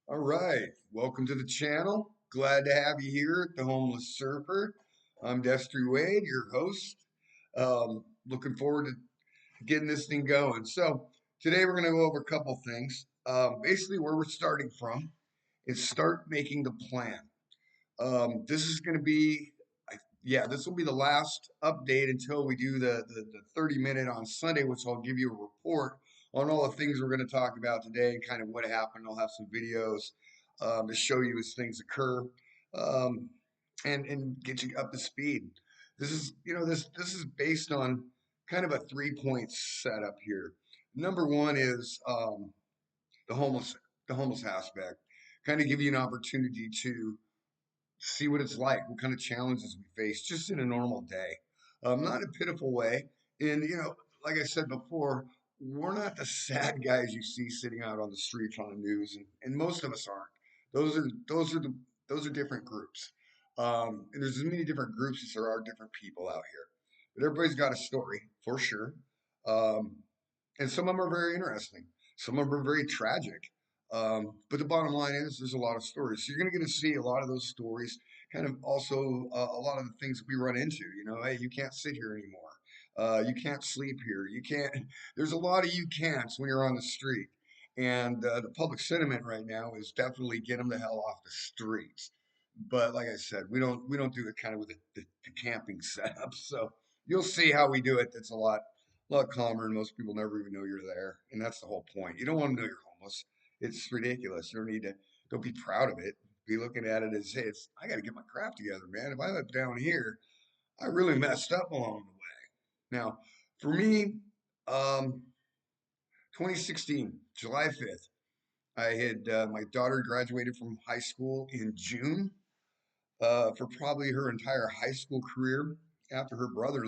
All right, welcome to the channel. Glad to have you here at the Homeless Surfer. I'm Destry Wade, your host. Looking forward to getting this thing going. So today we're going to go over a couple things. Basically, where we're starting from is start making the plan. This is going to be, yeah, this will be the last update until we do the 30-minute on Sunday, which I'll give you a report on all the things we're going to talk about today and kind of what happened. I'll have some videos to show you as things occur um, and get you up to speed. This is based on kind of a 3-point setup here. Number one is the homeless the homeless aspect. Kind of give you an opportunity to see what it's like, what kind of challenges we face just in a normal day. Not in a pitiful way. And, like I said before, we're not the sad guys you see sitting out on the streets on the news, and most of us aren't. Those are different groups. And there's as many different groups as there are different people out here. But everybody's got a story for sure. Um, and some of them are very interesting. Some of them are very tragic. But the bottom line is, there's a lot of stories. So you're going to get to see a lot of those stories. Kind of also a lot of the things that we run into. Hey, you can't sit here anymore. You can't sleep here. You can't. There's a lot of you can'ts when you're on the street. And the public sentiment right now is definitely get them the hell off the streets. But like I said, we don't do it kind of with the camping setup. So you'll see how we do it. That's a lot calmer, and most people never even know you're there. And that's the whole point. You don't want to know you're homeless. It's ridiculous. You don't need to. Don't be proud of it. Be looking at it as, hey, I got to get my crap together, man. If I live down here, I really messed up along the way. Now, for me, um, 2016, July 5th, I had my daughter graduated from high school in June for probably her entire high school career after her brother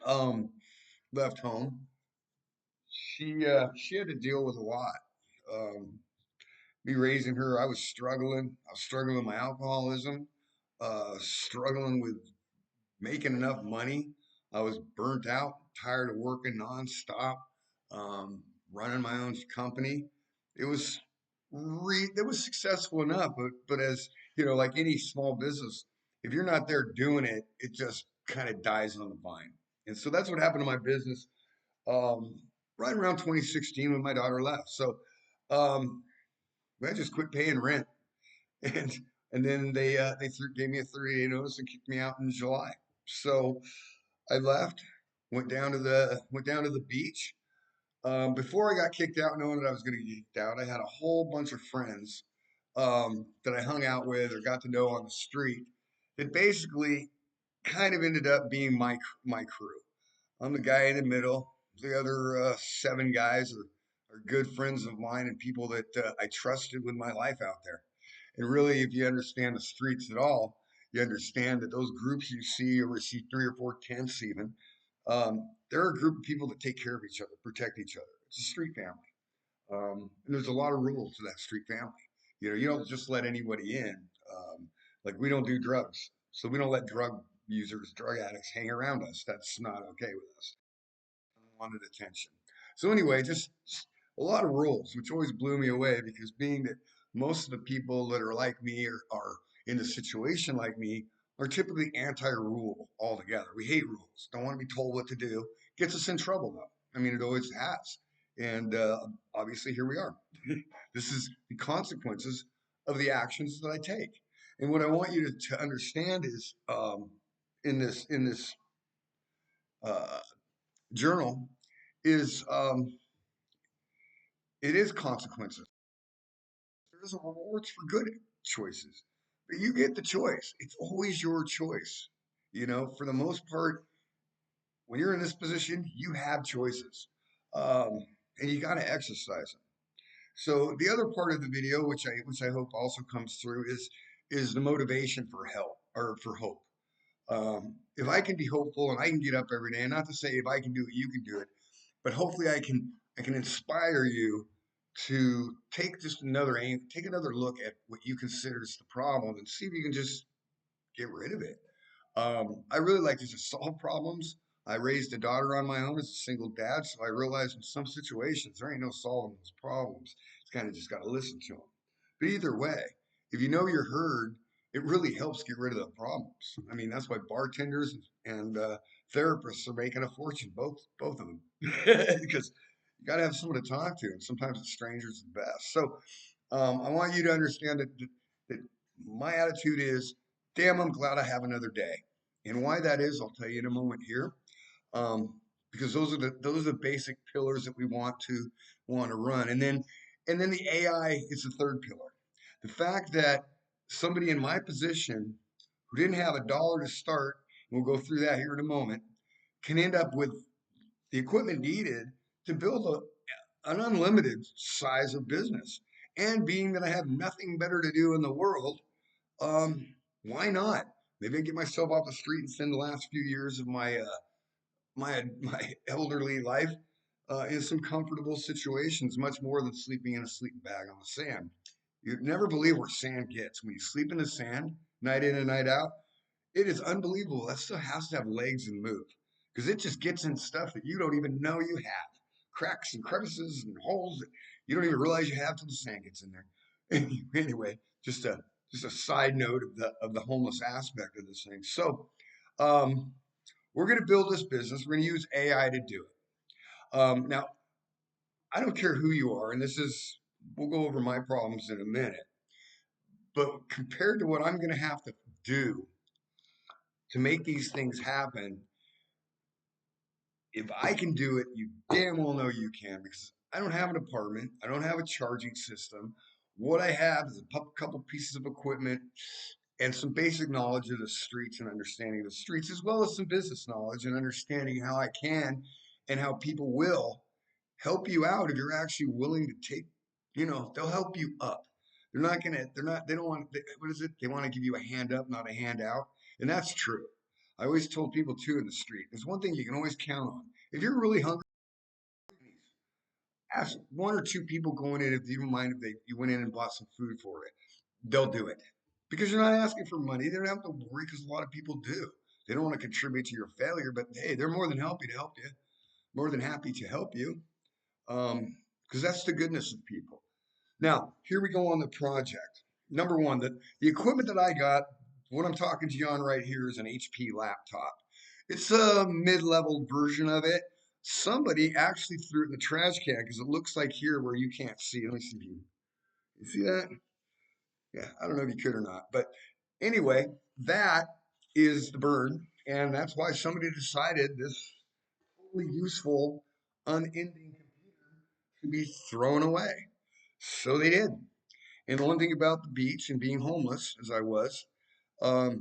um, left home. She had to deal with a lot. Um, Me raising her, I was struggling. I was struggling with my alcoholism, struggling with making enough money. I was burnt out, tired of working nonstop, running my own company. It was it was successful enough, but as like any small business, if you're not there doing it, it just kind of dies on the vine. And so that's what happened to my business um, right around 2016 when my daughter left. So um, I just quit paying rent, and and then they gave me a 30-day notice and kicked me out in July. So I left, went down to the beach. Before I got kicked out, knowing that I was going to get kicked out, I had a whole bunch of friends that I hung out with or got to know on the street that basically kind of ended up being my crew. I'm the guy in the middle. The other 7 guys are good friends of mine and people that I trusted with my life out there. And really, if you understand the streets at all, you understand that those groups you see, or see 3 or 4 tents even, they're a group of people that take care of each other, protect each other. It's a street family. And there's a lot of rules to that street family. You don't just let anybody in. Like we don't do drugs, so we don't let drug users, drug addicts hang around us. That's not okay with us. Wanted attention. So anyway, just a lot of rules, which always blew me away because being that most of the people that are like me are in a situation like me are typically anti-rule altogether. We hate rules. Don't want to be told what to do. Gets us in trouble though. I mean, it always has. And obviously here we are. This is the consequences of the actions that I take. And what I want you to understand is in this uh, journal is it is consequences. There's a rewards for good choices, but you get the choice. It's always your choice. For the most part, when you're in this position, you have choices, um, and you got to exercise them. So the other part of the video, which I hope also comes through, is the motivation for help or for hope. If I can be hopeful and I can get up every day, and not to say if I can do it, you can do it, but hopefully I can inspire you to take another look at what you consider is the problem and see if you can just get rid of it. I really like to just solve problems. I raised a daughter on my own as a single dad, so I realized in some situations there ain't no solving those problems. It's kind of just got to listen to them. But either way, if you know you're heard, it really helps get rid of the problems. I mean, that's why bartenders and therapists are making a fortune, both of them, because you got to have someone to talk to, and sometimes a stranger's the best. So I want you to understand that my attitude is, damn, I'm glad I have another day. And why that is, I'll tell you in a moment here. Um, because those are the basic pillars that we want to run. And then the AI is the third pillar. The fact that somebody in my position who didn't have a dollar to start, we'll go through that here in a moment, can end up with the equipment needed to build an unlimited size of business. And being that I have nothing better to do in the world, um, why not? Maybe I get myself off the street and spend the last few years of my elderly life in some comfortable situations, much more than sleeping in a sleeping bag on the sand. You'd never believe where sand gets. When you sleep in the sand, night in and night out, it is unbelievable. That stuff has to have legs and move because it just gets in stuff that you don't even know you have. Cracks and crevices and holes that you don't even realize you have till the sand gets in there. Anyway, just a side note of the homeless aspect of this thing. So, um, we're going to build this business. We're going to use AI to do it. Now, I don't care who you are, and we'll go over my problems in a minute, but compared to what I'm going to have to do to make these things happen, if I can do it, you damn well know you can because I don't have an apartment. I don't have a charging system. What I have is a couple pieces of equipment and some basic knowledge of the streets and understanding of the streets, as well as some business knowledge and understanding how I can and how people will help you out if you're actually willing to take, they'll help you up. They don't want, what is it? They want to give you a hand up, not a handout. And that's true. I always told people too in the street, there's one thing you can always count on. If you're really hungry, ask one or two people going in if you don't mind if you went in and bought some food for it. They'll do it because you're not asking for money. They don't have to worry because a lot of people do. They don't want to contribute to your failure, but hey, they're more than happy to help you. More than happy to help you because that's the goodness of people. Now, here we go on the project. Number one, the equipment that I got, what I'm talking to you on right here is an HP laptop. It's a mid-level version of it. Somebody actually threw it in the trash can because it looks like here where you can't see. Let me see if you see that. Yeah, I don't know if you could or not, but anyway, that is the bird, and that's why somebody decided this totally useful, unending computer should be thrown away. So they did. And the one thing about the beach and being homeless, as I was,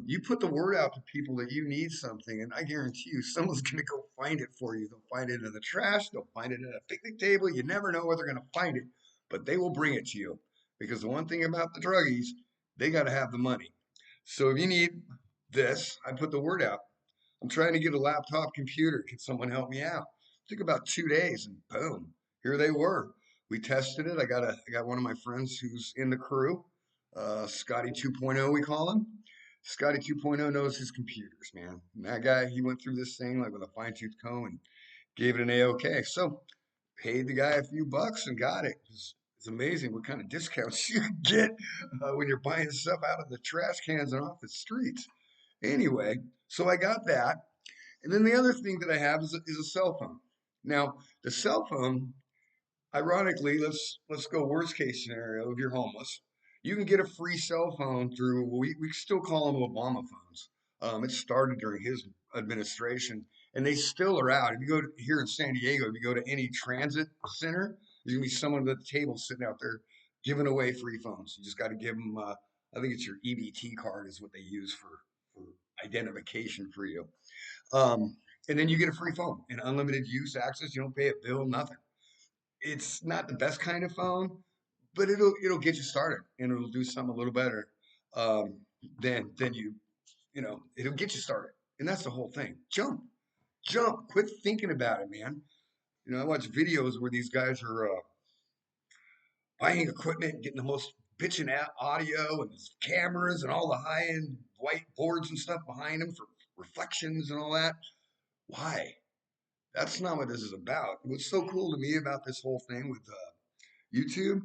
you put the word out to people that you need something, and I guarantee you, someone's going to go find it for you. They'll find it in the trash, they'll find it at a picnic table. You never know where they're going to find it, but they will bring it to you. Because the one thing about the druggies, they got to have the money. So if you need this, I put the word out. I'm trying to get a laptop computer. Can someone help me out? It took about 2 days, and boom, here they were. We tested it. I got one of my friends who's in the crew, Scotty 2.0, we call him. Scotty 2.0 knows his computers, man. And that guy, he went through this thing like with a fine tooth comb and gave it an A-OK. So paid the guy a few bucks and got it. It's amazing what kind of discounts you get when you're buying stuff out of the trash cans and off the streets. Anyway, so I got that. And then the other thing that I have is a cell phone. Now, the cell phone, ironically, let's go worst case scenario. If you're homeless, you can get a free cell phone through we still call them Obama phones. It started during his administration, and they still are out. If you go here in San Diego, if you go to any transit center, there's gonna be someone at the table sitting out there giving away free phones. You just got to give them. I think it's your EBT card is what they use for identification for you. Um, and then you get a free phone and unlimited use access. You don't pay a bill, nothing. It's not the best kind of phone, but it'll get you started and it'll do something a little better um, than it'll get you started. And that's the whole thing. Jump, quit thinking about it, man. I watch videos where these guys are buying equipment and getting the most bitchin' audio and cameras and all the high end white boards and stuff behind them for reflections and all that. Why? That's not what this is about. What's so cool to me about this whole thing with YouTube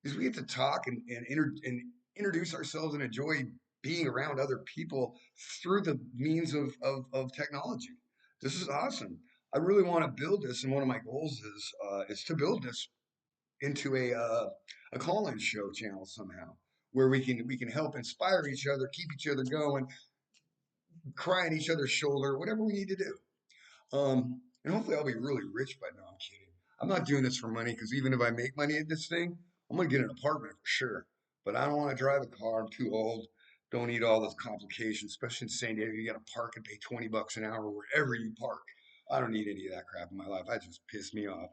is we get to talk and introduce ourselves and enjoy being around other people through the means of technology. This is awesome. I really want to build this, and one of my goals is to build this into a call-in show channel somehow, where we can help inspire each other, keep each other going, cry on each other's shoulder, whatever we need to do. And hopefully I'll be really rich by now. I'm kidding. I'm not doing this for money because even if I make money at this thing, I'm gonna get an apartment for sure. But I don't want to drive a car. I'm too old. Don't need all those complications, especially in San Diego. You got to park and pay 20 bucks an hour wherever you park. I don't need any of that crap in my life. That just pissed me off.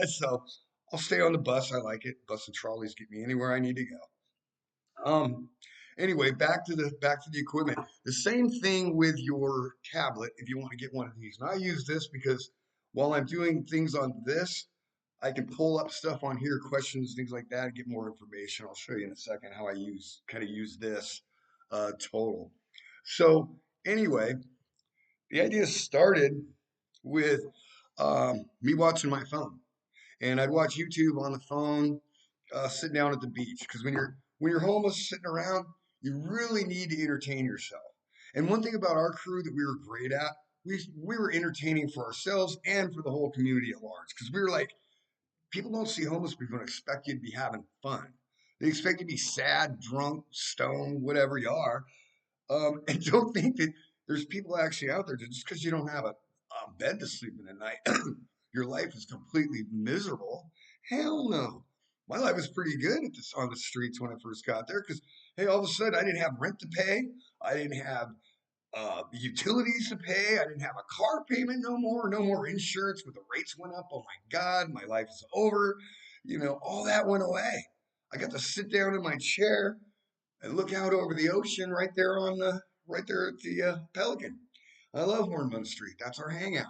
So I'll stay on the bus. I like it. Bus and trolleys get me anywhere I need to go. Um, anyway, back to the equipment. The same thing with your tablet if you want to get one of these. And I use this because while I'm doing things on this, I can pull up stuff on here, questions, things like that, and get more information. I'll show you in a second how I use this total. So anyway, the idea started with me watching my phone, and I'd watch YouTube on the phone, sitting down at the beach. Because when you're homeless, sitting around, you really need to entertain yourself. And one thing about our crew that we were great at, we were entertaining for ourselves and for the whole community at large. Because we were like, people don't see homeless people and expect you to be having fun. They expect you to be sad, drunk, stoned, whatever you are, and don't think that there's people actually out there that just because you don't have a bed to sleep in at night, your life is completely miserable. Hell no. My life was pretty good on the streets when I first got there because, hey, all of a sudden I didn't have rent to pay. I didn't have utilities to pay. I didn't have a car payment no more, no more insurance when the rates went up. Oh my God, my life is over. All that went away. I got to sit down in my chair and look out over the ocean right there at the Pelican. I love Hornman Street. That's our hangout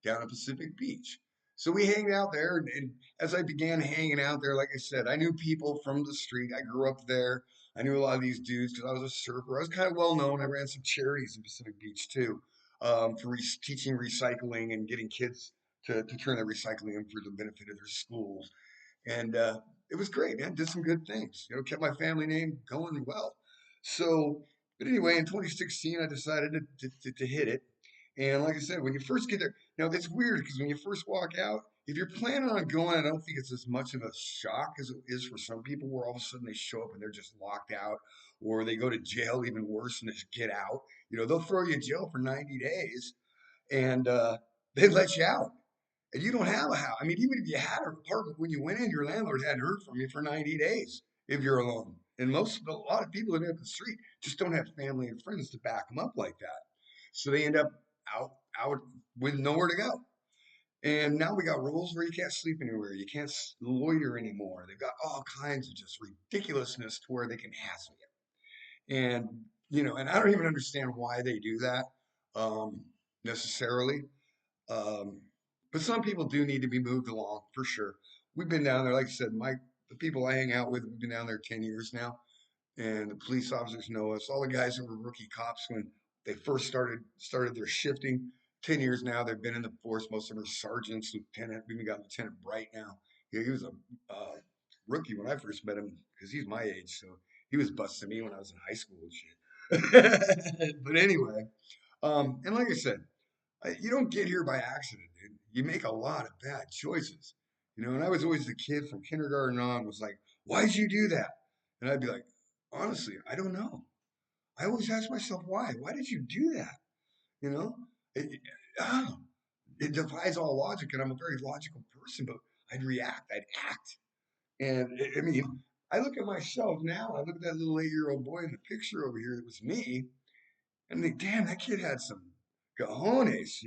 down at Pacific Beach. So we hang out there, and as I began hanging out there, like I said, I knew people from the street. I grew up there. I knew a lot of these dudes because I was a surfer. I was kind of well known. I ran some charities in Pacific Beach too, for teaching recycling and getting kids to turn their recycling in for the benefit of their schools. And it was great, man. Did some good things. Kept my family name going well. So, but anyway, in 2016, I decided to hit it. And like I said, when you first get there, that's weird because when you first walk out, if you're planning on going, I don't think it's as much of a shock as it is for some people, where all of a sudden they show up and they're just locked out, or they go to jail, even worse, and just get out. They'll throw you in jail for 90 days, and they let you out, and you don't have a house. I mean, even if you had an apartment when you went in, your landlord hadn't heard from you for 90 days if you're alone. And a lot of people living up the street just don't have family and friends to back them up like that. So they end up out with nowhere to go. And now we got rules where you can't sleep anywhere. You can't loiter anymore. They've got all kinds of just ridiculousness to where they can hassle you. And I don't even understand why they do that um, necessarily. Um, but some people do need to be moved along for sure. We've been down there, like I said, the people I hang out with, we've been down there 10 years now, and the police officers know us. All the guys who were rookie cops when they first started their shifting. 10 years now, they've been in the force. Most of them are sergeants, lieutenant. We even got Lieutenant Bright now. He was a rookie when I first met him because he's my age, so he was busting me when I was in high school and shit. But anyway, and like I said, you don't get here by accident, dude. You make a lot of bad choices. And I was always the kid from kindergarten on was like, why'd you do that? And I'd be like, honestly, I don't know. I always ask myself why. Why did you do that? You know, it, it, ah, it defies all logic, and I'm a very logical person, but I'd react, I'd act. And I mean, I look at myself now, I look at that little 8-year-old boy in the picture over here that was me, and think, damn, that kid had some cojones.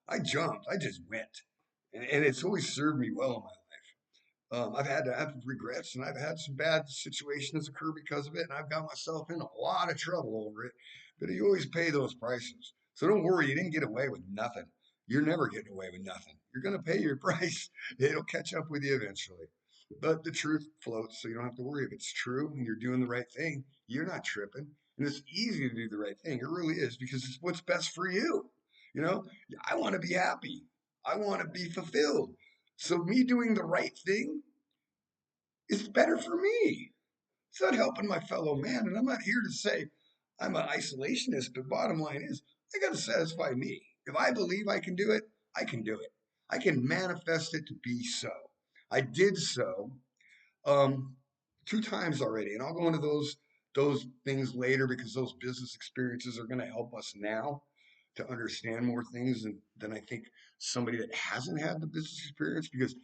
I jumped, I just went. And it's always served me well in my life. I've had to have regrets, and I've had some bad situations occur because of it, and I've got myself in a lot of trouble over it. But you always pay those prices. So don't worry, you didn't get away with nothing. You're never getting away with nothing. You're going to pay your price. It'll catch up with you eventually. But the truth floats, so you don't have to worry if it's true and you're doing the right thing. You're not tripping. And it's easy to do the right thing. It really is because it's what's best for you. You know, I want to be happy. I want to be fulfilled. So me doing the right thing is better for me. It's not helping my fellow man. And I'm not here to say I'm an isolationist, but bottom line is, I got to satisfy me. If I believe I can do it, I can do it. I can manifest it to be so. I did so um, two times already, and I'll go into those things later because those business experiences are going to help us now to understand more things than I think somebody that hasn't had the business experience. Because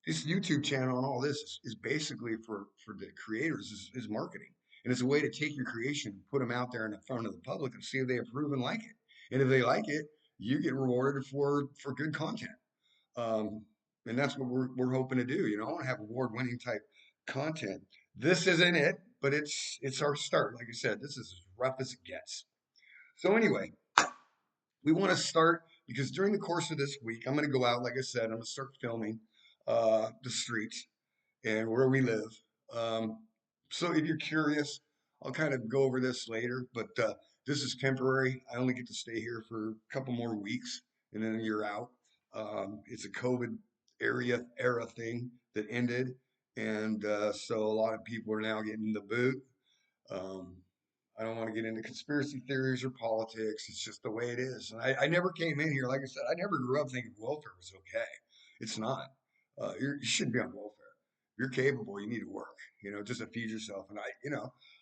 this YouTube channel and all this is basically for the creators is marketing, and it's a way to take your creation and put them out there in the front of the public and see if they approve and like it. And if they like it, you get rewarded for good content. Um, and that's what we're hoping to do. You know, I want to have award-winning type content. This isn't it, but it's our start. Like I said, this is as rough as it gets. So anyway, we want to start because during the course of this week, I'm going to go out. Like I said, I'm going to start filming the streets and where we live. Um, so if you're curious, I'll kind of go over this later, but this is temporary. I only get to stay here for a couple more weeks and then you're out. It's a COVID era thing that ended. And so a lot of people are now getting the boot. Um, I don't want to get into conspiracy theories or politics. It's just the way it is. And I never came in here, like I said, I never grew up thinking welfare was okay. It's not. You shouldn't be on welfare. You're capable. You need to work, just to feed yourself. And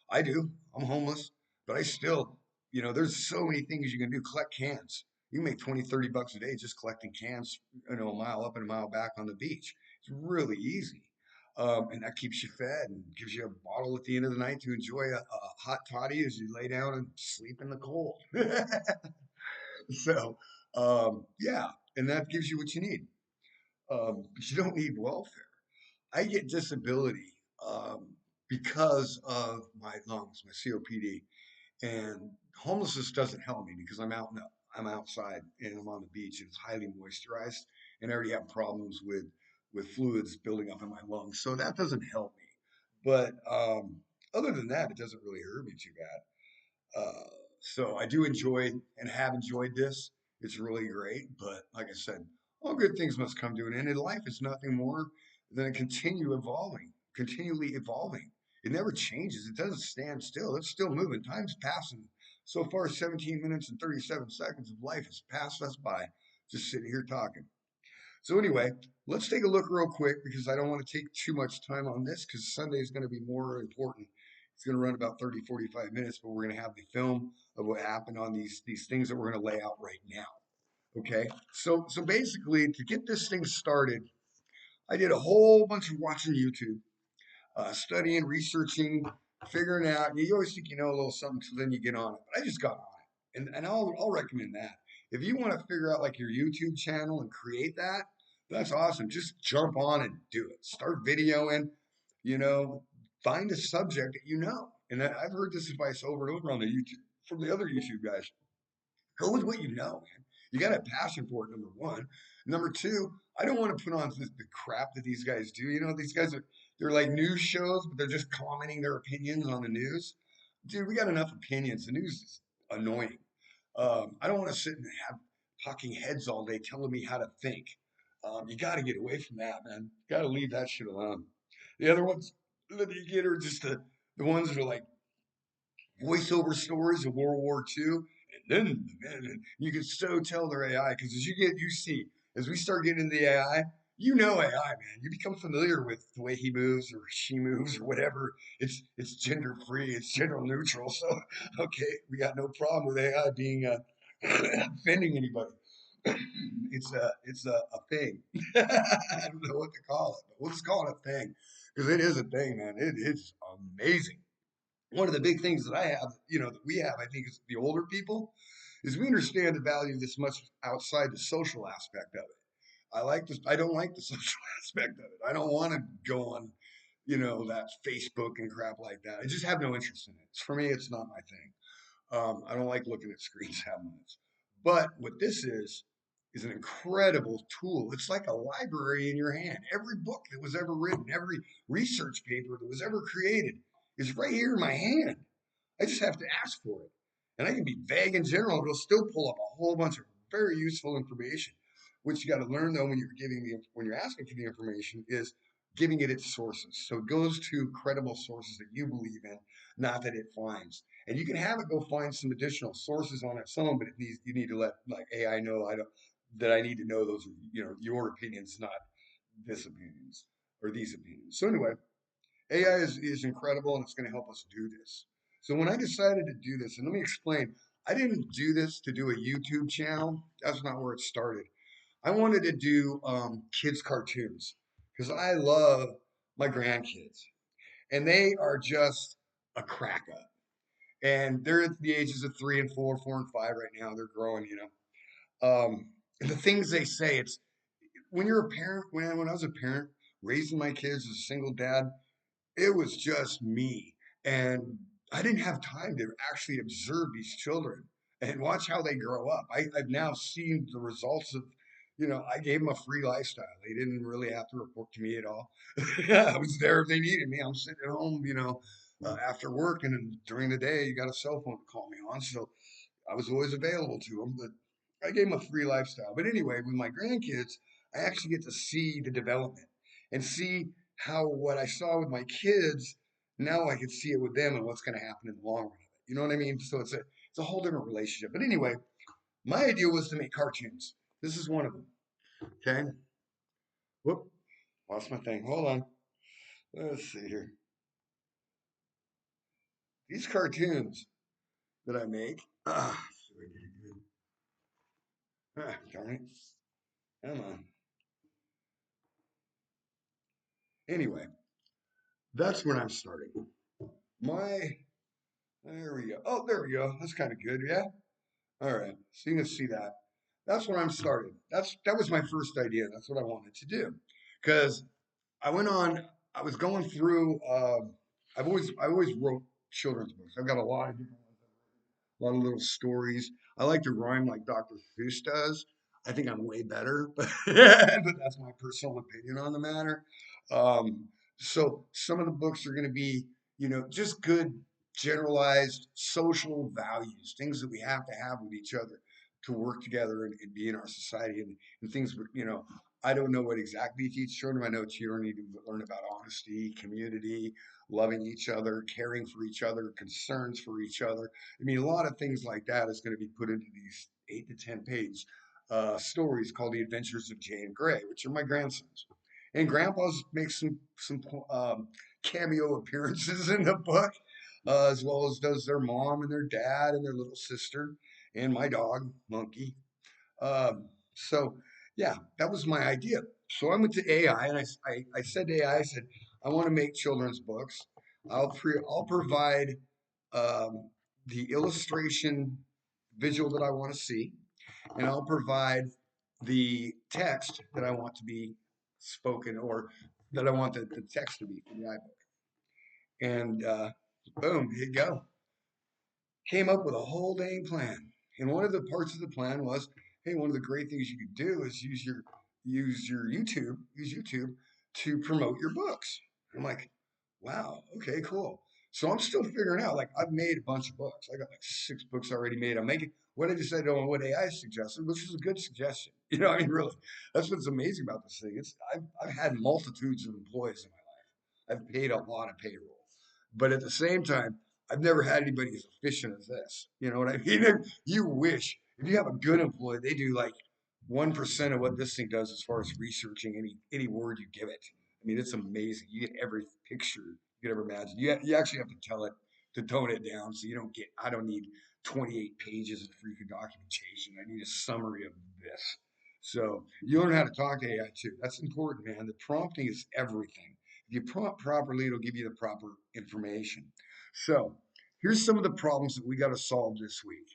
I do. I'm homeless, but I still, there's so many things you can do. Collect cans. You can make 20, 30 bucks a day just collecting cans, a mile up and a mile back on the beach. It's really easy. And that keeps you fed and gives you a bottle at the end of the night to enjoy a hot toddy as you lay down and sleep in the cold. So, yeah, and that gives you what you need. But you don't need welfare. I get disability because of my lungs, my COPD, and homelessness doesn't help me because I'm outside and I'm on the beach and it's highly moisturized, and I already have problems with fluids building up in my lungs, so that doesn't help me. But other than that, it doesn't really hurt me too bad. So I do enjoy and have enjoyed this. It's really great, but like I said, all good things must come to an end. And life is nothing more than a continually evolving. It never changes. It doesn't stand still. It's still moving. Time's passing. So far, 17 minutes and 37 seconds of life has passed us by just sitting here talking. So anyway, let's take a look real quick because I don't want to take too much time on this because Sunday is going to be more important. It's going to run about 30, 45 minutes, but we're going to have the film of what happened on these things that we're going to lay out right now. Okay. So basically to get this thing started, I did a whole bunch of watching YouTube, studying, researching, figuring out. You always think you know a little something, so then you get on it. But I just got on it, and I'll recommend that. If you want to figure out like your YouTube channel and create that, that's awesome. Just jump on and do it. Start videoing. You know, find a subject that you know. And I've heard this advice over and over on the YouTube from the other YouTube guys. Go with what you know, man. You got a passion for it, number one. Number two, I don't want to put on the crap that these guys do. These guys they're like news shows, but they're just commenting their opinions on the news. Dude, we got enough opinions. The news is annoying. I don't want to sit and have talking heads all day telling me how to think. You got to get away from that, man. Got to leave that shit alone. The other ones that you get are just the ones that are like voiceover stories of World War II, and then you can so tell they're AI because you see, as we start getting into the AI, you know AI, man. You become familiar with the way he moves or she moves or whatever. It's gender free, it's gender neutral. So okay, we got no problem with AI being offending anybody. It's a thing. I don't know what to call it, but we'll just call it a thing because it is a thing, man. It's amazing. One of the big things that I have, that we have, I think, is the older people, is we understand the value this much outside the social aspect of it. I like this. I don't like the social aspect of it. I don't want to go on, that Facebook and crap like that. I just have no interest in it. For me, it's not my thing. I don't like looking at screens half minutes. But what this is an incredible tool. It's like a library in your hand. Every book that was ever written, every research paper that was ever created is right here in my hand. I just have to ask for it. And I can be vague in general, it'll still pull up a whole bunch of very useful information. What you got to learn though when you're asking for the information is giving it its sources. So it goes to credible sources that you believe in, not that it finds. And you can have it go find some additional sources on its own, but you need to let like AI know I don't that I need to know those are your opinions, not this opinions or these opinions. So anyway, AI is incredible and it's going to help us do this. So when I decided to do this, and let me explain, I didn't do this to do a YouTube channel. That's not where it started. I wanted to do kids cartoons because I love my grandkids and they are just a crack up. And they're at the ages of 3 and 4, 4 and 5 right now. They're growing, and the things they say, it's when you're a parent, when I was a parent, raising my kids as a single dad, it was just me. And I didn't have time to actually observe these children and watch how they grow up. I've now seen the results of, I gave them a free lifestyle. They didn't really have to report to me at all. I was there if they needed me. I'm sitting at home, after work, and then during the day, you got a cell phone to call me on. So I was always available to them, but I gave them a free lifestyle. But anyway, with my grandkids, I actually get to see the development and see how what I saw with my kids, now I can see it with them and what's going to happen in the long run of it. You know what I mean? So it's a whole different relationship. But anyway, my idea was to make cartoons. This is one of them. Okay. Whoop. Lost my thing. Hold on. Let's see here. These cartoons that I make. Darn it. Come on. Anyway, that's when I'm starting. My, there we go. Oh, there we go. That's kind of good. Yeah. All right. So you can see that. That's when I'm starting. That was my first idea. That's what I wanted to do. Because I went on, I was going through, I always wrote children's books. I've got a lot of different ones. A lot of little stories. I like to rhyme like Dr. Seuss does. I think I'm way better, but that's my personal opinion on the matter. Um, so some of the books are going to be, just good generalized social values, things that we have to have with each other to work together and be in our society and things, I don't know what exactly to teach children. I know children need to learn about honesty, community, loving each other, caring for each other, concerns for each other. I mean, a lot of things like that is going to be put into these 8 to 10 page stories called The Adventures of Jay and Gray, which are my grandsons. And Grandpa's makes some cameo appearances in the book, as well as does their mom and their dad and their little sister and my dog Monkey. So yeah, that was my idea. So I went to AI and I said to AI, I said, I want to make children's books. I'll provide um, the illustration visual that I want to see, and I'll provide the text that I want to be spoken or that I want the text to be for the iBook. And boom, here you go. Came up with a whole dang plan. And one of the parts of the plan was, hey, one of the great things you could do is use YouTube to promote your books. I'm like, wow, okay, cool. So I'm still figuring out. Like I've made a bunch of books. I got like 6 books already made. I'm making what I decided on what AI suggested, which is a good suggestion. I mean, really, that's what's amazing about this thing. I've had multitudes of employees in my life. I've paid a lot of payroll, but at the same time, I've never had anybody as efficient as this. You know what I mean? You wish if you have a good employee, they do like 1% of what this thing does as far as researching any word you give it. I mean, it's amazing. You get every picture you could ever imagine. You actually have to tell it to tone it down so you don't get. I don't need 28 pages of freaking documentation. I need a summary of this. So you learn how to talk to AI too. That's important, man. The prompting is everything. If you prompt properly, it'll give you the proper information. So here's some of the problems that we got to solve this week.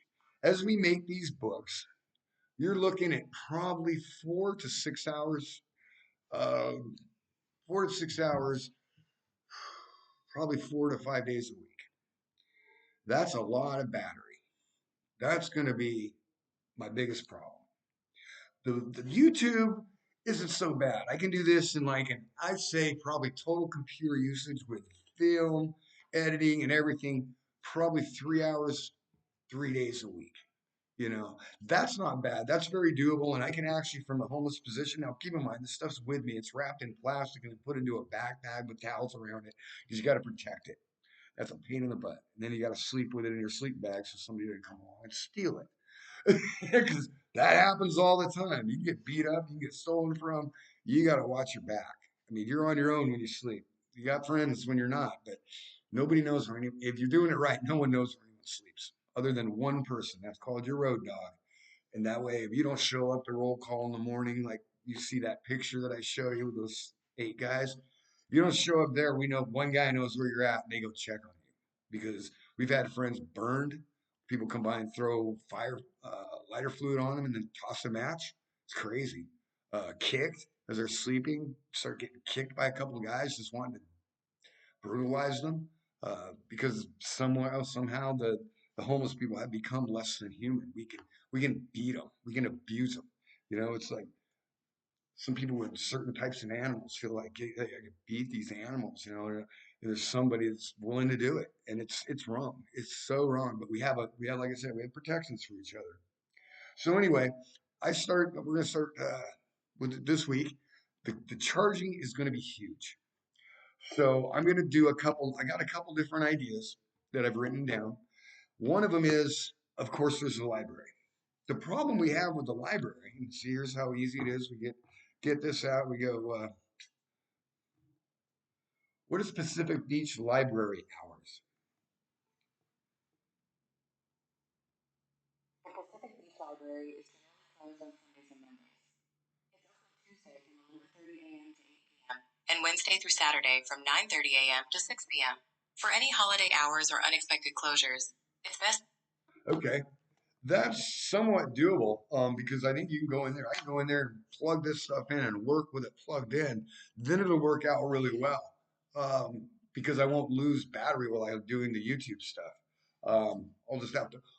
As we make these books, you're looking at probably 4 to 6 hours, uh, 4 to 6 hours, probably 4 to 5 days a week. That's a lot of battery. That's going to be my biggest problem. The YouTube isn't so bad. I can do this in like I'd say probably total computer usage with film, editing, and everything, probably 3 hours, 3 days a week. You know, that's not bad. That's very doable. And I can actually, from the homeless position, now keep in mind, this stuff's with me. It's wrapped in plastic and put into a backpack with towels around it because you got to protect it. That's a pain in the butt. And then you got to sleep with it in your sleep bag so somebody doesn't come along and steal it. Because that happens all the time. You can get beat up, you can get stolen from. You got to watch your back. I mean, you're on your own when you sleep. You got friends when you're not, but nobody knows where if you're doing it right, no one knows where anyone sleeps other than one person. That's called your road dog. And that way, if you don't show up to roll call in the morning, like you see that picture that I show you with those 8 guys, if you don't show up there, we know one guy knows where you're at and they go check on you because we've had friends burned. People come by and throw fire lighter fluid on them and then toss a match. It's crazy. Kicked as they're sleeping, start getting kicked by a couple of guys just wanting to brutalize them because somehow the homeless people have become less than human. We can beat them, we can abuse them. You know, it's like some people with certain types of animals feel like hey, I can beat these animals. You know, there's somebody that's willing to do it, and it's wrong. It's so wrong. But we have like I said, we have protections for each other. So anyway, we're gonna start with this week. The charging is going to be huge. So I'm going to do I got a couple different ideas that I've written down. One of them is, of course, there's the library. The problem we have with the library, and see, here's how easy it is. We get this out. We go, what is Pacific Beach Library hours? The Pacific Beach Library is generally closed on Sundays and Mondays. It's open Tuesday from 11:30 a.m. to 8 p.m. and Wednesday through Saturday from 9:30 a.m. to 6 p.m. For any holiday hours or unexpected closures, it's best. Okay, that's somewhat doable because I think you can go in there. I can go in there and plug this stuff in and work with it plugged in. Then it'll work out really well because I won't lose battery while I'm doing the YouTube stuff. I'll just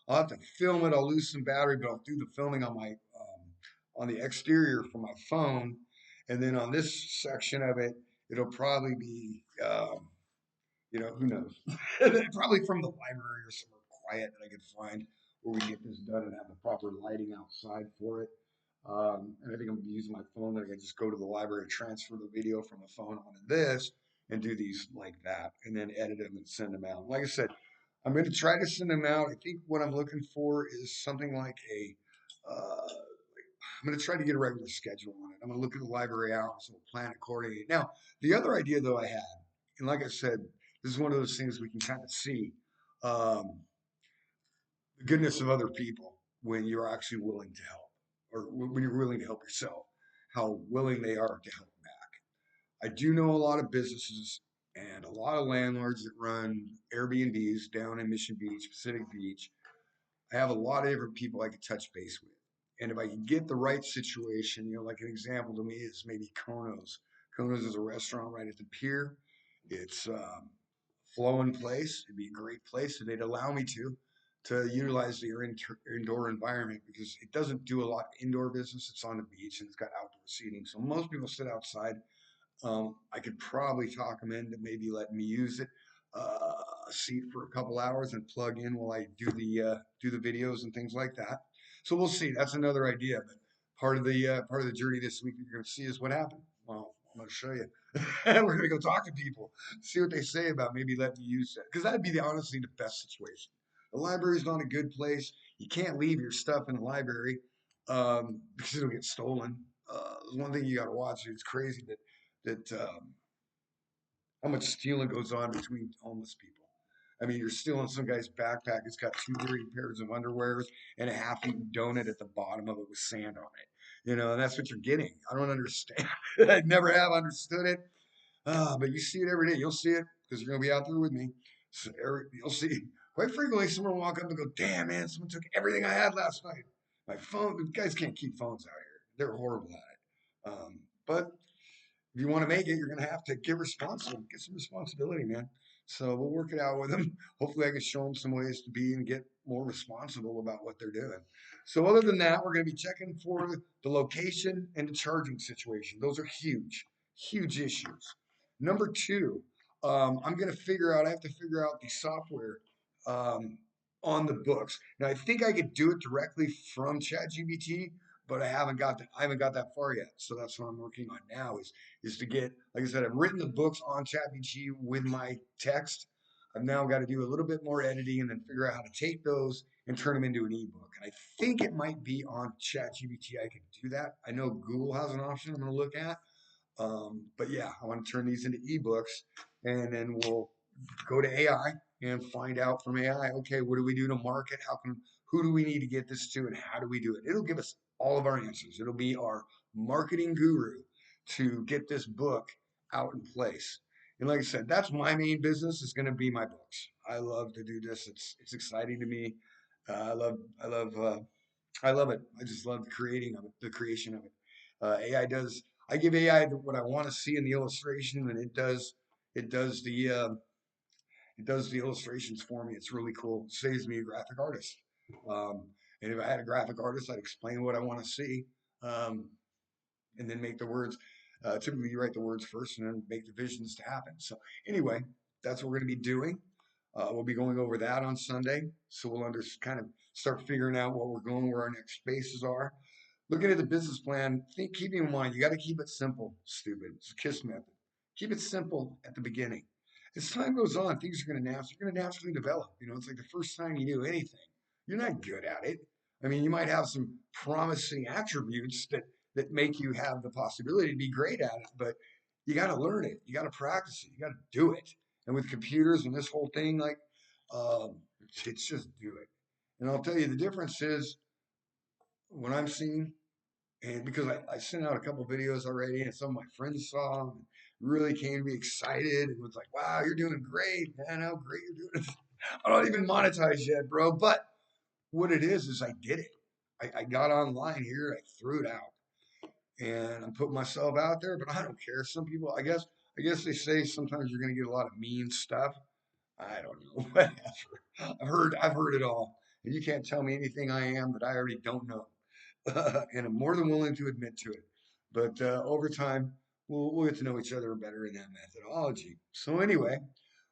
I'll have to film it. I'll lose some battery, but I'll do the filming on my on the exterior from my phone, and then on this section of it, it'll probably be who knows? Probably from the library or somewhere quiet that I could find where we get this done and have the proper lighting outside for it. And I think I'm gonna be using my phone. That I can just go to the library, transfer the video from the phone onto this, and do these like that, and then edit them and send them out. Like I said, I'm going to try to send them out. I think what I'm looking for is something like I'm going to try to get a regular schedule on it. I'm going to look at the library hours, so we'll plan accordingly. Now, the other idea though I had, and like I said, this is one of those things we can kind of see um, the goodness of other people when you're actually willing to help, or when you're willing to help yourself, how willing they are to help back. I do know a lot of businesses and a lot of landlords that run Airbnbs down in Mission Beach, Pacific Beach. I have a lot of different people I could touch base with. And if I can get the right situation, like an example to me is maybe Konos. Konos is a restaurant right at the pier. It's flowing place. It'd be a great place if they'd allow me to utilize their indoor environment because it doesn't do a lot of indoor business. It's on the beach and it's got outdoor seating. So most people sit outside. I could probably talk them into maybe letting me use it, a seat for a couple hours and plug in while I do the videos and things like that. So we'll see. That's another idea. But part of the journey this week you're going to see is what happened. Well, I'm going to show you. We're going to go talk to people, see what they say about maybe letting you use it because that'd be honestly the best situation. The library's not a good place. You can't leave your stuff in the library because it'll get stolen. One thing you got to watch. It's crazy that how much stealing goes on between homeless people. I mean, you're stealing some guy's backpack. It's got two dirty pairs of underwears and a half-eaten donut at the bottom of it with sand on it. And that's what you're getting. I don't understand. I never have understood it. But you see it every day. You'll see it because you're gonna be out there with me. So you'll see quite frequently someone will walk up and go, "Damn man, someone took everything I had last night. My phone. The guys can't keep phones out here. They're horrible at it. But if you want to make it, you're going to have to get responsible, get some responsibility, man. So we'll work it out with them. Hopefully, I can show them some ways to be and get more responsible about what they're doing. So, other than that, we're going to be checking for the location and the charging situation. Those are huge, huge issues. Number two, I'm going to figure out, I have to figure out the software. Um, on the books. Now I think I could do it directly from ChatGPT, but I haven't got that far yet. So that's what I'm working on now is to get, like I said, I've written the books on ChatGPT with my text. I've now got to do a little bit more editing and then figure out how to take those and turn them into an ebook. And I think it might be on ChatGPT I can do that. I know Google has an option I'm going to look at. But yeah, I want to turn these into ebooks, and then we'll go to AI and find out from AI, okay, what do we do to market? Who do we need to get this to, and how do we do it? It'll give us all of our answers. It'll be our marketing guru to get this book out in place. And like I said, that's my main business is going to be my books. I love to do this. It's exciting to me. I love it. I just love the creating of it, the creation of it. AI does. I give AI what I want to see in the illustration, and it does the it does the illustrations for me. It's really cool. It saves me a graphic artist. Um, and if I had a graphic artist, I'd explain what I want to see, um, and then make the words. Typically, you write the words first, and then make the visions to happen. So anyway, that's what we're going to be doing. We'll be going over that on Sunday, so we'll kind of start figuring out what we're going, where our next spaces are. Looking at the business plan, keeping in mind, you got to keep it simple, stupid. It's a KISS method. Keep it simple at the beginning. As time goes on, things are you're going to naturally develop. You know, it's like the first time you do anything, you're not good at it. I mean, you might have some promising attributes that make you have the possibility to be great at it, but you got to learn it. You got to practice it. You got to do it. And with computers and this whole thing, like, it's just do it. And I'll tell you, the difference is when I'm seeing and because I sent out a couple videos already, and some of my friends saw them, and really came to be excited and was like, "Wow, you're doing great, man! How great you're doing!" I don't even monetize yet, bro. But what it is I did it. I got online here, I threw it out, and I'm putting myself out there. But I don't care. Some people, I guess they say sometimes you're going to get a lot of mean stuff. I don't know. Whatever. I've heard it all, and you can't tell me anything I am that I already don't know. And I'm more than willing to admit to it. But over time, we'll get to know each other better in that methodology. So anyway,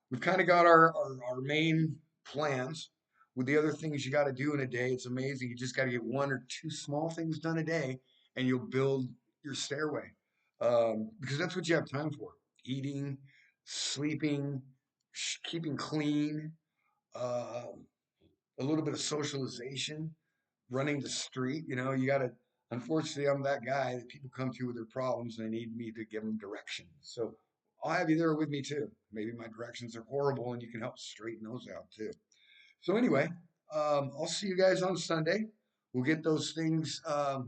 we've kind of got our main plans with the other things you got to do in a day. It's amazing. You just got to get one or two small things done a day, and you'll build your stairway. Because that's what you have time for: eating, sleeping, keeping clean, uh, a little bit of socialization, running the street. You know, you got to. Unfortunately, I'm that guy that people come to with their problems and they need me to give them direction. So I'll have you there with me too. Maybe my directions are horrible and you can help straighten those out too. So anyway, I'll see you guys on Sunday. We'll get those things all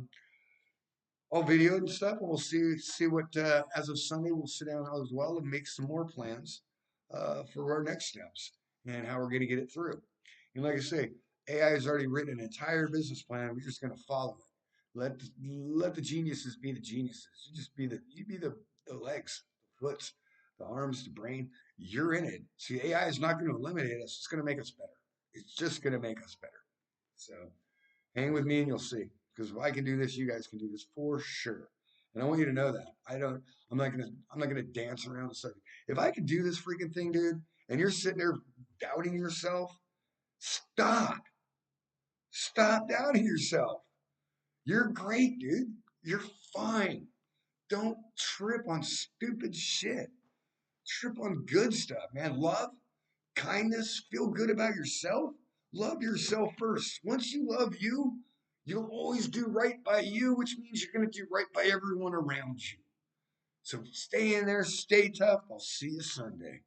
videoed and stuff, and we'll see what as of Sunday we'll sit down as well and make some more plans for our next steps and how we're going to get it through. And like I say, AI has already written an entire business plan. We're just going to follow it. Let the geniuses be the geniuses. You be the legs, the foots, the arms, the brain. You're in it. See, AI is not going to eliminate us. It's going to make us better. It's just going to make us better. So hang with me and you'll see. Because if I can do this, you guys can do this for sure. And I want you to know that. I'm not gonna dance around the subject. If I could do this freaking thing, dude, and you're sitting there doubting yourself, stop. Stop doubting yourself. You're great, dude. You're fine. Don't trip on stupid shit. Trip on good stuff, man. Love, kindness, feel good about yourself. Love yourself first. Once you love you, you'll always do right by you, which means you're going to do right by everyone around you. So stay in there, stay tough. I'll see you Sunday.